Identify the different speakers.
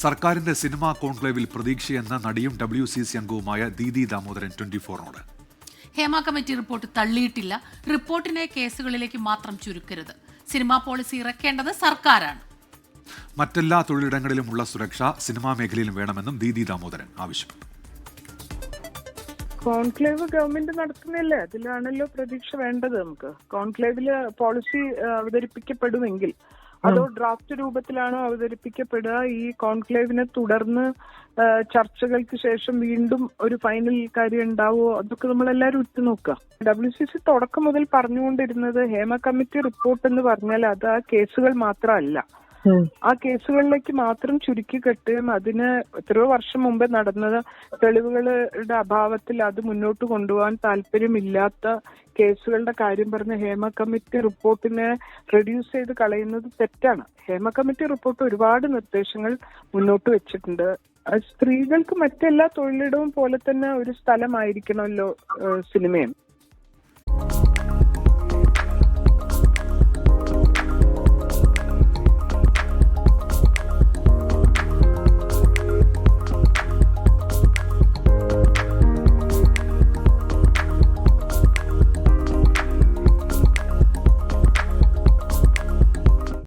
Speaker 1: സർക്കാരിന്റെ സിനിമാ കോൺക്ലേവിൽ പ്രതീക്ഷയെന്ന നടിയും WCC അംഗവുമായ ദീദി ദാമോദരൻ 24നോട്.
Speaker 2: ഹേമ കമ്മിറ്റി റിപ്പോർട്ട് തള്ളിയിട്ടില്ല. റിപ്പോർട്ടിനെ കേസുകളിലേക്ക് മാത്രം ചുരുക്കരുത്. സിനിമാ പോളിസി ഇറക്കേണ്ടത് സർക്കാരാണ്.
Speaker 1: മറ്റെല്ലാ തൊഴിലിടങ്ങളിലുമുള്ള സുരക്ഷ സിനിമാ മേഖലയിലും വേണമെന്നും ദീദി ദാമോദരൻ ആവശ്യപ്പെട്ടു.
Speaker 3: കോൺക്ലേവ് ഗവൺമെന്റ് നടത്തുന്നില്ലേ, അതിലാണല്ലോ പ്രതീക്ഷ വേണ്ടത്. നമുക്ക് കോൺക്ലേവില് പോളിസി അവതരിപ്പിക്കപ്പെടുമെങ്കിൽ അതോ ഡ്രാഫ്റ്റ് രൂപത്തിലാണോ അവതരിപ്പിക്കപ്പെടുക? ഈ കോൺക്ലേവിനെ തുടർന്ന് ചർച്ചകൾക്ക് ശേഷം വീണ്ടും ഒരു ഫൈനൽ കാര്യം ഉണ്ടാവുമോ? അതൊക്കെ നമ്മളെല്ലാവരും ഉറ്റുനോക്കുക. WCC തുടക്കം മുതൽ പറഞ്ഞുകൊണ്ടിരുന്നത് ഹേമ കമ്മിറ്റി റിപ്പോർട്ട് എന്ന് പറഞ്ഞാൽ അത് ആ കേസുകൾ മാത്രമല്ല, ആ കേസുകളിലേക്ക് മാത്രം ചുരുക്കി കെട്ടുകയും അതിന് എത്രയോ വർഷം മുമ്പേ നടന്നത് തെളിവുകളുടെ അഭാവത്തിൽ അത് മുന്നോട്ട് കൊണ്ടുപോകാൻ താല്പര്യമില്ലാത്ത കേസുകളുടെ കാര്യം പറഞ്ഞ് ഹേമ കമ്മിറ്റി റിപ്പോർട്ടിനെ റെഡ്യൂസ് ചെയ്ത് കളയുന്നത് തെറ്റാണ്. ഹേമ കമ്മിറ്റി റിപ്പോർട്ട് ഒരുപാട് നിർദ്ദേശങ്ങൾ മുന്നോട്ട് വെച്ചിട്ടുണ്ട്. സ്ത്രീകൾക്ക് മറ്റെല്ലാ തൊഴിലിടവും പോലെ തന്നെ ഒരു സ്ഥലമായിരിക്കണമല്ലോ സിനിമയും.